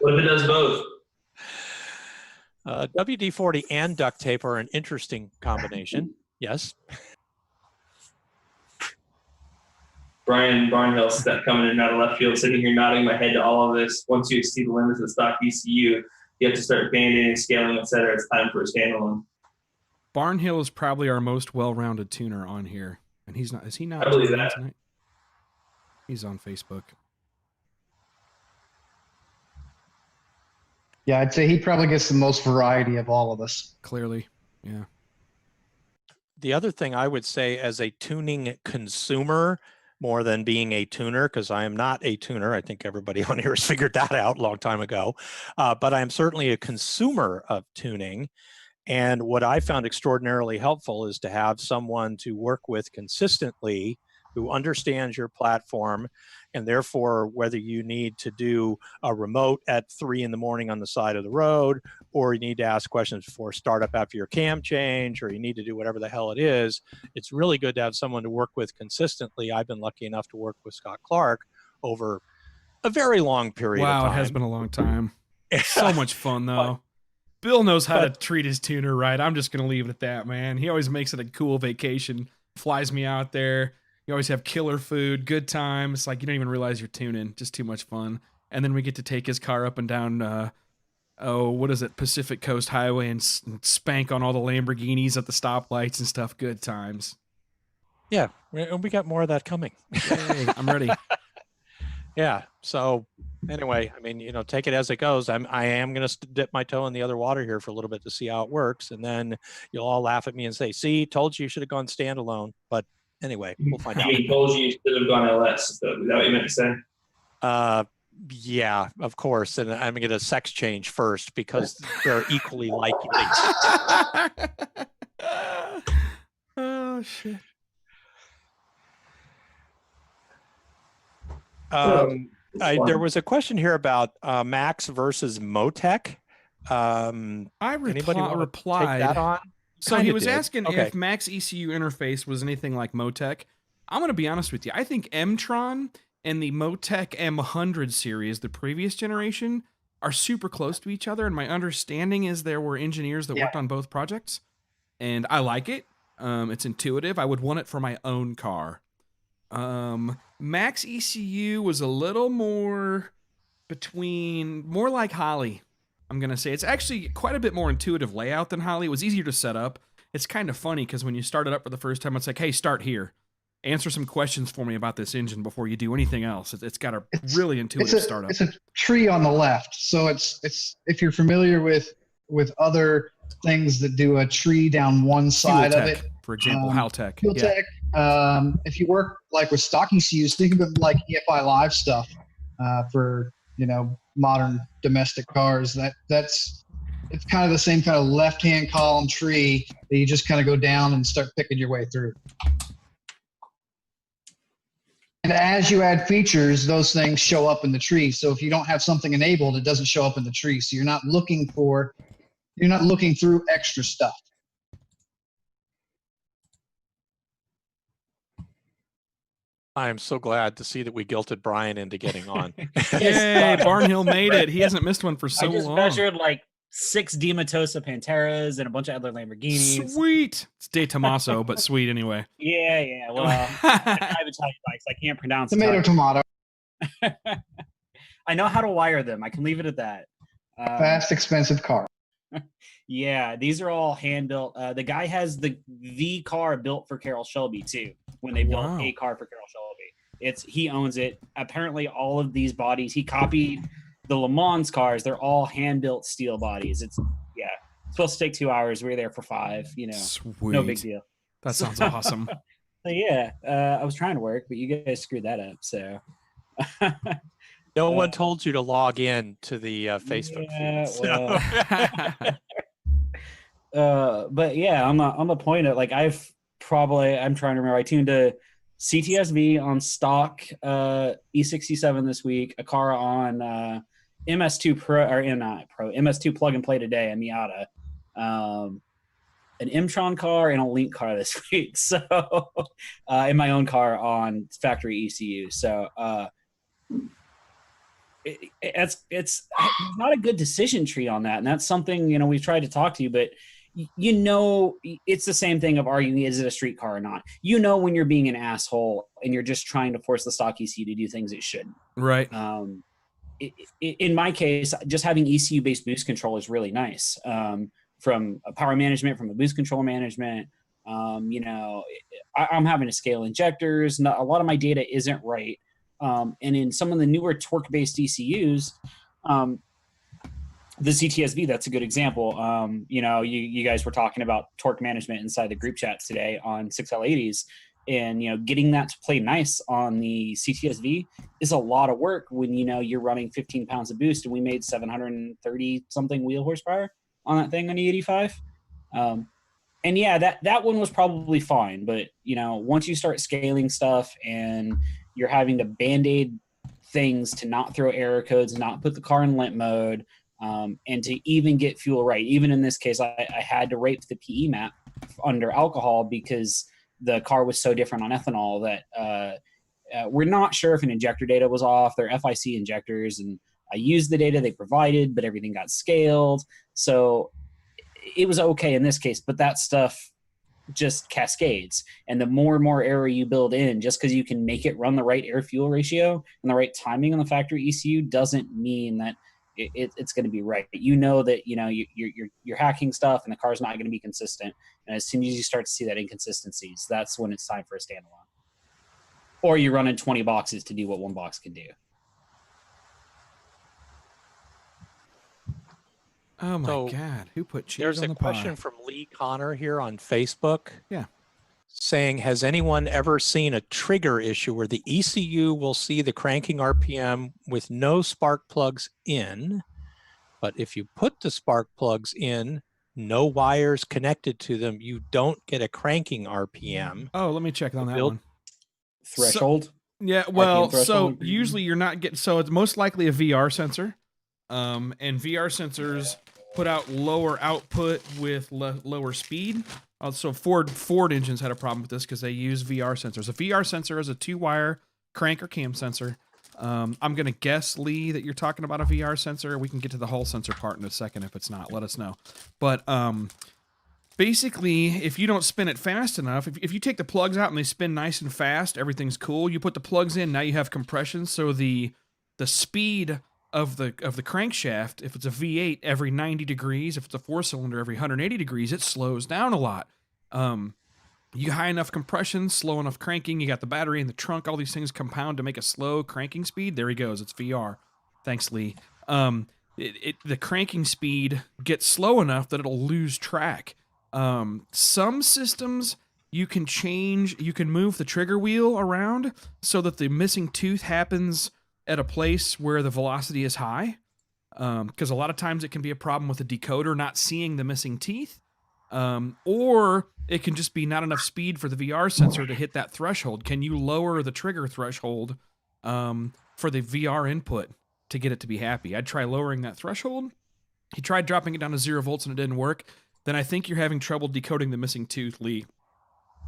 What if it does both? WD-40 and duct tape are an interesting combination. Yes. Brian Barnhill coming in and out of left field, sitting here nodding my head to all of this. Once you exceed the limits of stock ECU, you have to start band-aiding, scaling, etc. It's time for a standalone. Barnhill is probably our most well-rounded tuner on here, and he's not. Is he not? I believe that. Tonight? He's on Facebook. Yeah, I'd say he probably gets the most variety of all of us. Clearly, yeah. The other thing I would say as a tuning consumer, more than being a tuner, because I am not a tuner. I think everybody on here has figured that out a long time ago. But I am certainly a consumer of tuning. And what I found extraordinarily helpful is to have someone to work with consistently who understands your platform, and therefore whether you need to do a remote at 3 in the morning on the side of the road, or you need to ask questions before startup after your cam change, or you need to do whatever the hell it is, it's really good to have someone to work with consistently. I've been lucky enough to work with Scott Clark over a very long period of time. Wow, it has been a long time. So much fun, though. Bill knows how to treat his tuner right. I'm just going to leave it at that, man. He always makes it a cool vacation, flies me out there. You always have killer food, good time. It's like you don't even realize you're tuning. Just too much fun. And then we get to take his car up and down, Pacific Coast Highway and spank on all the Lamborghinis at the stoplights and stuff. Good times. Yeah, we got more of that coming. Hey, I'm ready. Yeah. So anyway, I mean, take it as it goes. I am going to dip my toe in the other water here for a little bit to see how it works. And then you'll all laugh at me and say, see, told you should have gone standalone. But anyway, we'll find out. I told you should have gone LS. Is that what you meant to say? Yeah, of course. And I'm going to get a sex change first because they're equally likely. Oh, shit. There was a question here about Max versus Motec. I replied. Take that on? So he was asking if Max ECU interface was anything like Motec. I'm going to be honest with you. I think Mtron and the Motec M100 series, the previous generation, are super close to each other. And my understanding is there were engineers that worked on both projects. And I like it. It's intuitive. I would want it for my own car. Max ECU was a little more like Holly. I'm going to say it's actually quite a bit more intuitive layout than Holly. It was easier to set up. It's kind of funny because when you start it up for the first time, it's like, hey, start here. Answer some questions for me about this engine before you do anything else. It's got a really intuitive startup. It's a tree on the left. So it's if you're familiar with other things that do a tree down one side of it. For example, Haltech. Haltech. If you work like with stock ECUs, think of it like EFI Live stuff for modern domestic cars. It's kind of the same kind of left-hand column tree that you just kind of go down and start picking your way through. And as you add features, those things show up in the tree. So if you don't have something enabled, it doesn't show up in the tree. So you're not looking through extra stuff. I am so glad to see that we guilted Brian into getting on. Yay, Barnhill made it. He hasn't missed one for so long. I just measured like 6 Dimatosa Panteras and a bunch of other Lamborghinis. Sweet. It's De Tomaso, but sweet anyway. Yeah. Well, I drive Italian bikes. I can't pronounce tomato. I know how to wire them. I can leave it at that. Fast, expensive car. Yeah, these are all hand built. The guy has the car built for Carroll Shelby too. When they built a car for Carroll Shelby, he owns it. Apparently, all of these bodies he copied the Le Mans cars. They're all hand built steel bodies. It's supposed to take 2 hours. We were there for 5. Sweet. No big deal. That sounds awesome. I was trying to work, but you guys screwed that up. So. No one told you to log in to the Facebook feed. So. Well. But yeah, on the point of like I'm trying to remember. I tuned a CTSV on stock E67 this week, a car on MS2 Pro or not Pro MS2 plug and play today, a Miata, an Mtron car and a Link car this week. So in my own car on factory ECU. So it's not a good decision tree on that, and that's something we've tried to talk to you, but it's the same thing of arguing, is it a street car or not? When you're being an asshole and you're just trying to force the stock ECU to do things it shouldn't. Right. In my case, just having ECU based boost control is really nice. From a power management, from a boost control management. I'm having to scale injectors. A lot of my data isn't right. And in some of the newer torque based ECUs, the CTSV, that's a good example. You guys were talking about torque management inside the group chats today on 6L80s, and getting that to play nice on the CTSV is a lot of work when you're running 15 pounds of boost, and we made 730 something wheel horsepower on that thing on the 85. And yeah, that one was probably fine, but once you start scaling stuff and you're having to band-aid things to not throw error codes, not put the car in limp mode, and to even get fuel right. Even in this case, I had to rape the PE map under alcohol because the car was so different on ethanol that we're not sure if an injector data was off. They're FIC injectors, and I used the data they provided, but everything got scaled. So it was okay in this case, but that stuff just cascades. And the more and more error you build in, just because you can make it run the right air fuel ratio and the right timing on the factory ECU doesn't mean that it's going to be right. But that you're hacking stuff and the car's not going to be consistent. And as soon as you start to see that inconsistencies, that's when it's time for a standalone. Or you're running 20 boxes to do what one box can do. Oh my God! Who put cheese There's on a the question pie? from Lee Connor here on Facebook. Yeah. Saying, has anyone ever seen a trigger issue where the ECU will see the cranking RPM with no spark plugs in, but if you put the spark plugs in, no wires connected to them, you don't get a cranking RPM? Oh, let me check on that one. Threshold? Yeah, well, so usually you're not getting, so it's most likely a VR sensor. And VR sensors put out lower output with lower speed. So Ford engines had a problem with this because they use VR sensors. A VR sensor is a 2-wire crank or cam sensor. I'm going to guess, Lee, that you're talking about a VR sensor. We can get to the Hall sensor part in a second if it's not. Let us know. But basically, if you don't spin it fast enough, if you take the plugs out and they spin nice and fast, everything's cool. You put the plugs in, now you have compression, so the speed of the crankshaft, if it's a V8 every 90 degrees, if it's a 4-cylinder every 180 degrees, it slows down a lot. You high enough compression, slow enough cranking, you got the battery in the trunk, all these things compound to make a slow cranking speed. There he goes, it's VR. Thanks, Lee. The cranking speed gets slow enough that it'll lose track. Some systems you can move the trigger wheel around so that the missing tooth happens at a place where the velocity is high. Because a lot of times it can be a problem with the decoder not seeing the missing teeth. Or it can just be not enough speed for the VR sensor to hit that threshold. Can you lower the trigger threshold for the VR input to get it to be happy? I'd try lowering that threshold. He tried dropping it down to 0 volts and it didn't work. Then I think you're having trouble decoding the missing tooth, Lee.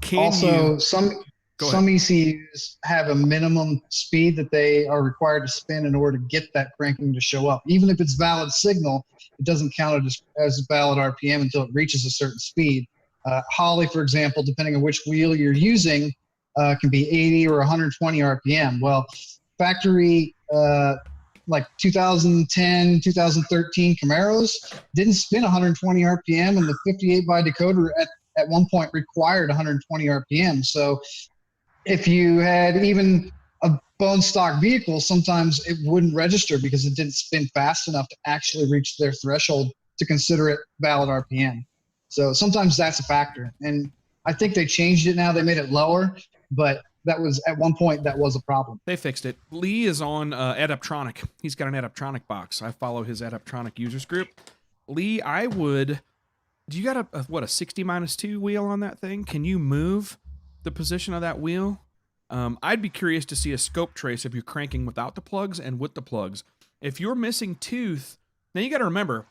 Some ECUs have a minimum speed that they are required to spin in order to get that cranking to show up. Even if it's valid signal, it doesn't count as valid RPM until it reaches a certain speed. Holly, for example, depending on which wheel you're using, can be 80 or 120 RPM. Well, factory like 2010, 2013 Camaros didn't spin 120 RPM, and the 58 by decoder at one point required 120 RPM. So if you had even a bone stock vehicle, sometimes it wouldn't register because it didn't spin fast enough to actually reach their threshold to consider it valid RPM. So sometimes that's a factor. And I think they changed it now. They made it lower, but that was at one point that was a problem. They fixed it. Lee is on Adaptronic. He's got an Adaptronic box. I follow his Adaptronic users group. Lee, do you got a 60-2 wheel on that thing? Can you move the position of that wheel? I'd be curious to see a scope trace of you cranking without the plugs and with the plugs. If you're missing tooth, now you got to remember,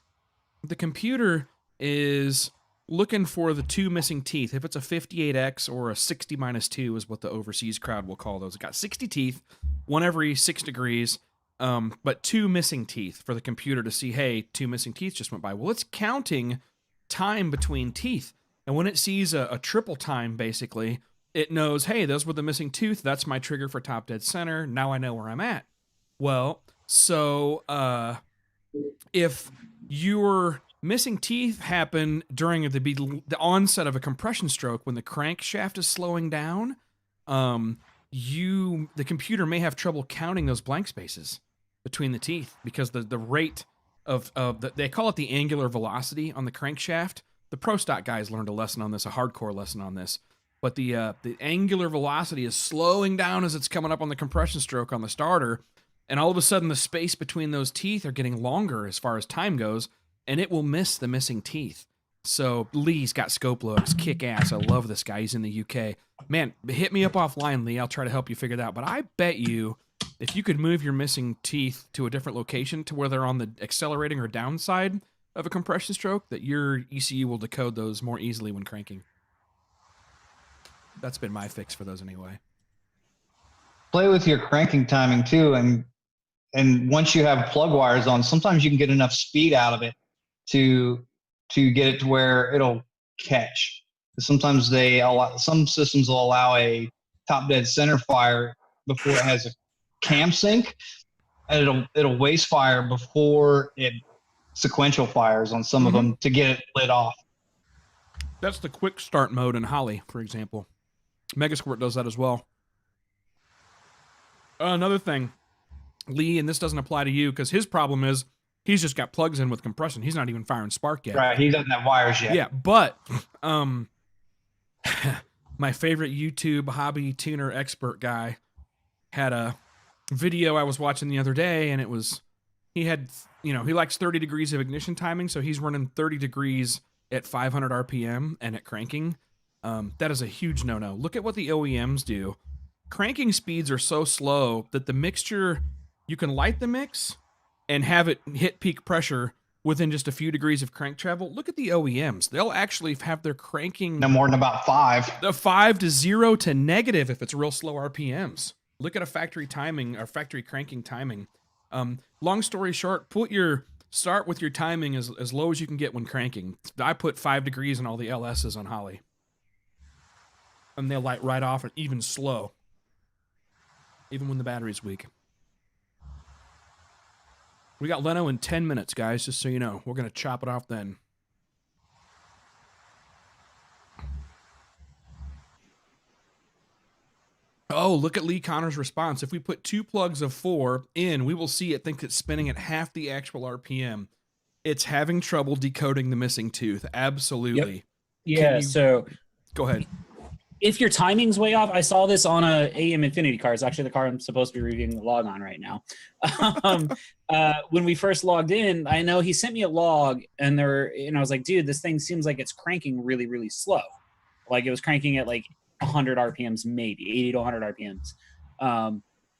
the computer is looking for the 2 missing teeth. If it's a 58X or a 60-2 is what the overseas crowd will call those. It got 60 teeth, one every 6 degrees, but 2 missing teeth for the computer to see, hey, 2 missing teeth just went by. Well, it's counting time between teeth. And when it sees a triple time, basically, it knows, hey, those were the missing tooth. That's my trigger for top dead center. Now I know where I'm at. Well, so if your missing teeth happen during the onset of a compression stroke when the crankshaft is slowing down, the computer may have trouble counting those blank spaces between the teeth because the rate of they call it the angular velocity on the crankshaft. The pro stock guys learned a lesson on this, a hardcore lesson on this. But the angular velocity is slowing down as it's coming up on the compression stroke on the starter, and all of a sudden the space between those teeth are getting longer as far as time goes, and it will miss the missing teeth. So Lee's got scope looks, kick ass. I love this guy. He's in the UK. Man, hit me up offline, Lee. I'll try to help you figure it out. But I bet you, if you could move your missing teeth to a different location to where they're on the accelerating or downside of a compression stroke, that your ECU will decode those more easily when cranking. That's been my fix for those anyway. Play with your cranking timing too, and once you have plug wires on, sometimes you can get enough speed out of it to get it to where it'll catch. Sometimes some systems will allow a top dead center fire before it has a cam sync, and it'll waste fire before it sequential fires on some of them to get it lit off. That's the quick start mode in Holly, for example. Megasquirt does that as well. Another thing, Lee, and this doesn't apply to you because his problem is he's just got plugs in with compression. He's not even firing spark yet. Right, he doesn't have wires yet. Yeah, but my favorite YouTube hobby tuner expert guy had a video I was watching the other day, and he likes 30 degrees of ignition timing, so he's running 30 degrees at 500 RPM and at cranking. That is a huge no-no. Look at what the OEMs do. Cranking speeds are so slow that the mixture, you can light the mix and have it hit peak pressure within just a few degrees of crank travel. Look at the OEMs. They'll actually have their cranking... No more than about 5. The 5 to 0 to negative if it's real slow RPMs. Look at a factory timing or factory cranking timing. Long story short, put your start with your timing as low as you can get when cranking. I put 5 degrees in all the LSs on Holly. And they'll light right off and even slow. Even when the battery's weak. We got Leno in 10 minutes, guys, just so you know. We're going to chop it off then. Oh, look at Lee Connor's response. If we put 2 plugs of 4 in, we will see it think it's spinning at half the actual RPM. It's having trouble decoding the missing tooth. Absolutely. Yep. Yeah, so go ahead. If your timing's way off, I saw this on a AM Infinity car. It's actually the car I'm supposed to be reviewing the log on right now. When we first logged in, I know he sent me a log, and I was like, dude, this thing seems like it's cranking really, really slow. Like it was cranking at like 100 RPMs, maybe 80 to 100 RPMs.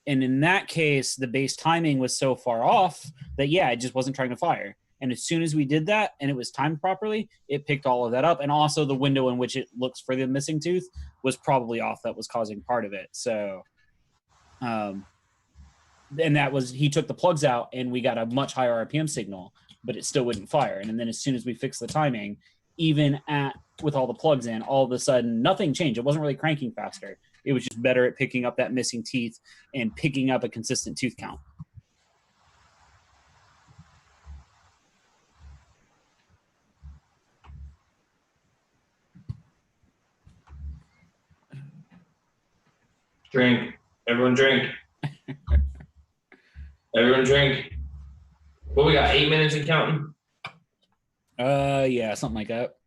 And in that case, the base timing was so far off that, yeah, it just wasn't trying to fire. And as soon as we did that and it was timed properly, it picked all of that up. And also the window in which it looks for the missing tooth was probably off. That was causing part of it. So, and that was, he took the plugs out and we got a much higher RPM signal, but it still wouldn't fire. And then as soon as we fixed the timing, even with all the plugs in, all of a sudden nothing changed. It wasn't really cranking faster. It was just better at picking up that missing teeth and picking up a consistent tooth count. Drink. Everyone drink. Everyone drink. What we got? 8 minutes and counting? Yeah, something like that.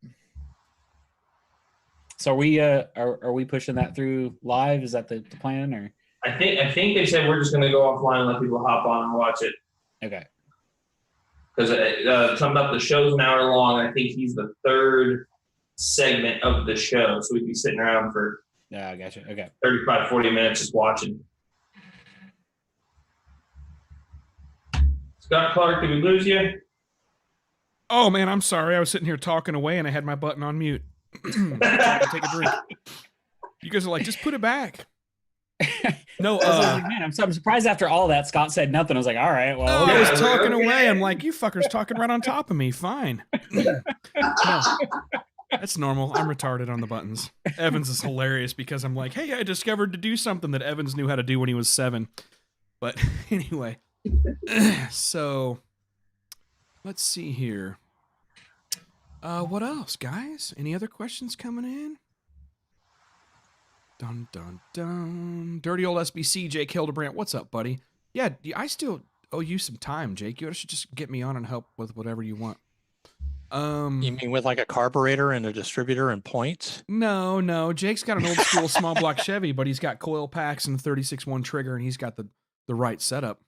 So are we pushing that through live? Is that the plan, or? I think they said we're just gonna go offline and let people hop on and watch it. Okay. Because summed up, the show's an hour long. I think he's the 3rd segment of the show, so we'd be sitting around for I gotcha. Okay. 35, 40 minutes just watching. Scott Clark, did we lose you? Oh, man, I'm sorry. I was sitting here talking away, and I had my button on mute. Take a drink. You guys are like, just put it back. No, man, I'm surprised after all that Scott said nothing. I was like, all right, well. I was talking away. I'm like, you fuckers talking right on top of me. Fine. No, that's normal. I'm retarded on the buttons. Evans is hilarious because I'm like, hey, I discovered to do something that Evans knew how to do when he was 7. But anyway, so let's see here. What else, guys? Any other questions coming in? Dun, dun, dun. Dirty old SBC, Jake Hildebrandt. What's up, buddy? Yeah, I still owe you some time, Jake. You should just get me on and help with whatever you want. You mean with like a carburetor and a distributor and points? No. Jake's got an old school small block Chevy, but he's got coil packs and the 36-1 trigger, and he's got the right setup.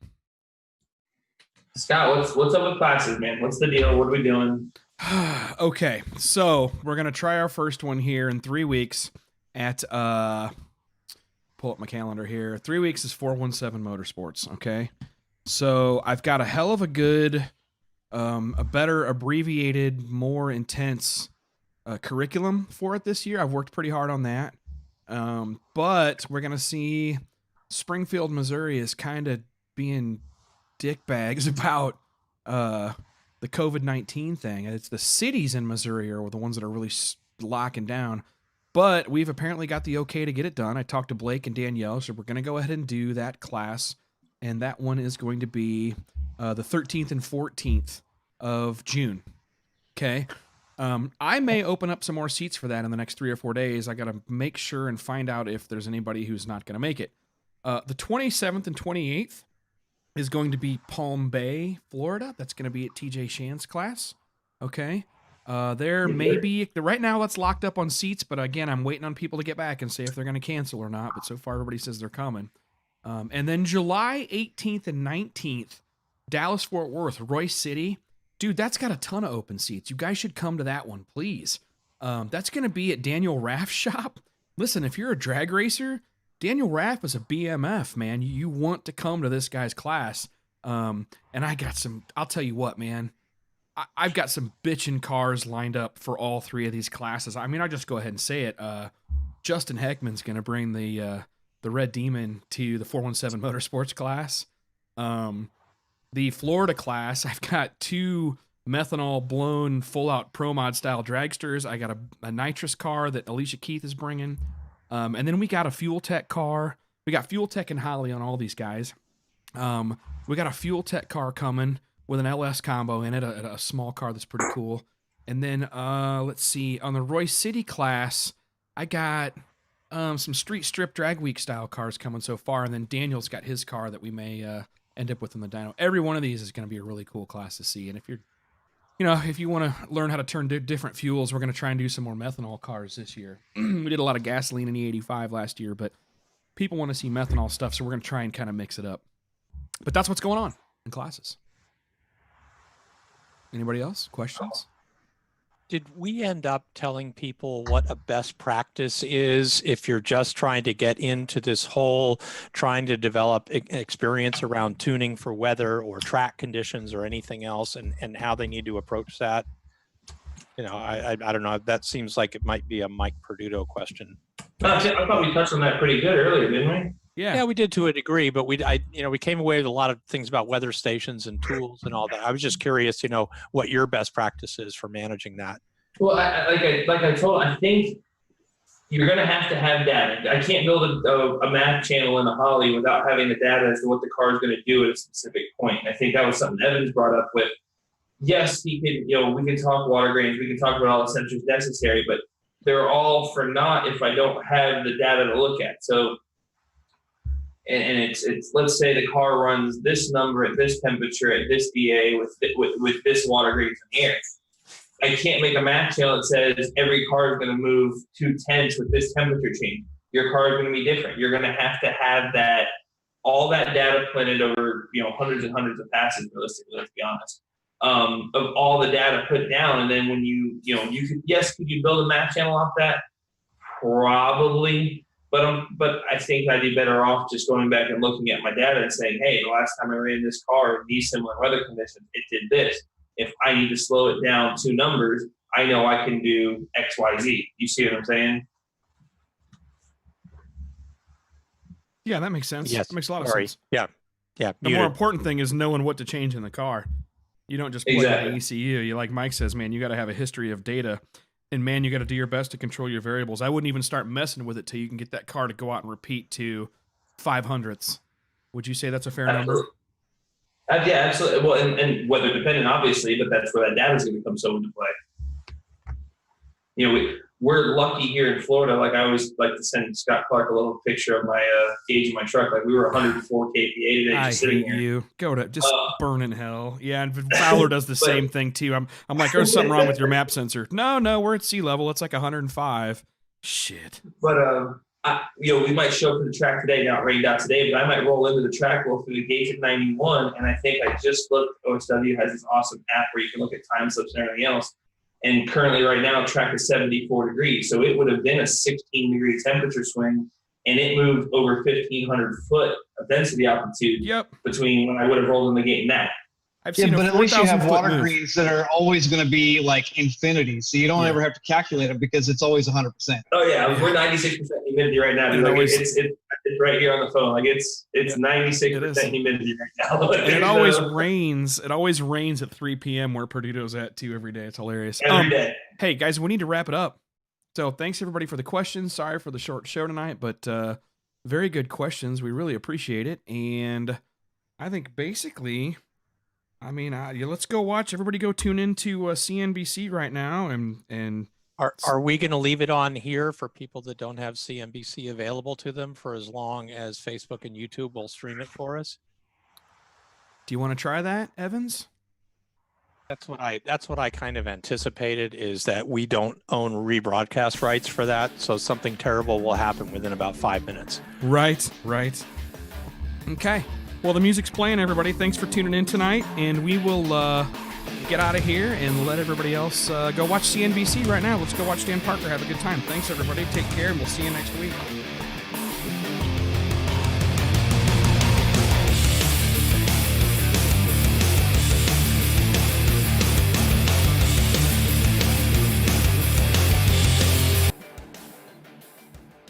Scott, what's up with classes, man? What's the deal? What are we doing? Okay, so we're gonna try our first one here in 3 weeks at pull up my calendar here. 3 weeks is 417 Motorsports. Okay, so I've got a hell of a good, a better abbreviated, more intense curriculum for it this year. I've worked pretty hard on that, but we're gonna see Springfield, Missouri is kind of being dickbags about the COVID-19 thing. It's the cities in Missouri are the ones that are really locking down. But we've apparently got the okay to get it done. I talked to Blake and Danielle, so we're going to go ahead and do that class. And that one is going to be the 13th and 14th of June. Okay. I may open up some more seats for that in the next 3 or 4 days. I got to make sure and find out if there's anybody who's not going to make it. The 27th and 28th is going to be Palm Bay, Florida. That's going to be at TJ Shan's class. Okay. There may be, right now it's locked up on seats, but again, I'm waiting on people to get back and say if they're going to cancel or not. But so far, everybody says they're coming. And then July 18th and 19th, Dallas, Fort Worth, Royce City. Dude, that's got a ton of open seats. You guys should come to that one, please. That's going to be at Daniel Raff's shop. Listen, if you're a drag racer, Daniel Raff is a BMF, man. You want to come to this guy's class. And I got some, I'll tell you what, man. I've got some bitchin' cars lined up for all 3 of these classes. I mean, I'll just go ahead and say it. Justin Heckman's going to bring the Red Demon to the 417 Motorsports class. The Florida class, I've got 2 methanol blown full out pro mod style dragsters. I got a nitrous car that Alicia Keith is bringing. And then we got a Fuel Tech car. We got Fuel Tech and Holly on all these guys. We got a Fuel Tech car coming with an LS combo in it, a small car that's pretty cool. And then let's see, on the Royce City class, I got some Street Strip Drag Week style cars coming so far, and then Daniel's got his car that we may end up with in the dyno. Every one of these is going to be a really cool class to see. And if you want to learn how to turn different fuels, we're going to try and do some more methanol cars this year. We did a lot of gasoline in the E85 last year, but people want to see methanol stuff, so we're going to try and kind of mix it up. But that's what's going on in classes. Anybody else? Questions? Did we end up telling people what a best practice is if you're just trying to get into this whole trying to develop experience around tuning for weather or track conditions or anything else, and how they need to approach that? I don't know. That seems like it might be a Mike Perduto question. I thought we touched on that pretty good earlier, didn't we? Yeah, we did to a degree, but we came away with a lot of things about weather stations and tools and all that. I was just curious, what your best practice is for managing that. Well, I think you're going to have data. I can't build a math channel in a Holly without having the data as to what the car is going to do at a specific point. And I think that was something Evans brought up with. Yes, we can talk water grains, we can talk about all the sensors necessary, but they're all for naught if I don't have the data to look at. So, and it's let's say the car runs this number at this temperature at this DA with this water grains in air. I can't make a math channel that says every car is going to move 0.2 with this temperature change. Your car is going to be different. You're going to have all that data printed over hundreds and hundreds of passes. Realistically, let's be honest, of all the data put down, and then when you could you build a math channel off that? Probably, but I think I'd be better off just going back and looking at my data and saying, hey, the last time I ran this car in these similar weather conditions, it did this. If I need to slow it down 2 numbers, I know I can do X, Y, Z. You see what I'm saying? Yeah, that makes sense. Yes. That makes a lot of sense. Yeah. The more important thing is knowing what to change in the car. You don't just plug in the ECU. You, like Mike says, man, you got to have a history of data. And, man, you got to do your best to control your variables. I wouldn't even start messing with it till you can get that car to go out and repeat to 0.05. Would you say that's a fair number? Yeah, absolutely. Well, and weather dependent, obviously, but that's where that data is going to come so into play. We're lucky here in Florida. Like I always like to send Scott Clark a little picture of my gauge in my truck. Like we were 104 kPa today. I hate you. Go to just burn in hell. Yeah, and Fowler does the same thing too. I'm like, there's something wrong with your map sensor. No, we're at sea level. It's like 105. Shit. But we might show up to the track today. Now it rained out today, but I might roll into the track, roll through the gauge at 91, and I think I just looked. OSW has this awesome app where you can look at time slips and everything else. And currently, right now, track is 74 degrees, so it would have been a 16-degree temperature swing, and it moved over 1,500 foot of density altitude. Yep. Between when I would have rolled in the gate and that. I've seen but at least you have water move. greens that are always going to be like infinity, so you don't ever have to calculate them because it's always 100%. Oh yeah, we're 96% humidity right now. It's right here on the phone. Like it's 96% humidity right now. And it always rains. It always rains at 3 p.m. where Perduto's at too every day. It's hilarious. Every day. Hey guys, we need to wrap it up. So thanks everybody for the questions. Sorry for the short show tonight, but very good questions. We really appreciate it. And I think basically, let's go watch. Everybody go tune into CNBC right now. And are we going to leave it on here for people that don't have CNBC available to them for as long as Facebook and YouTube will stream it for us? Do you want to try that, Evans? That's what I kind of anticipated, is that we don't own rebroadcast rights for that. So something terrible will happen within about 5 minutes. Right. Okay. Well, the music's playing, everybody. Thanks for tuning in tonight, and we will get out of here and let everybody else go watch CNBC right now. Let's go watch Dan Parker. Have a good time. Thanks, everybody. Take care, and we'll see you next week.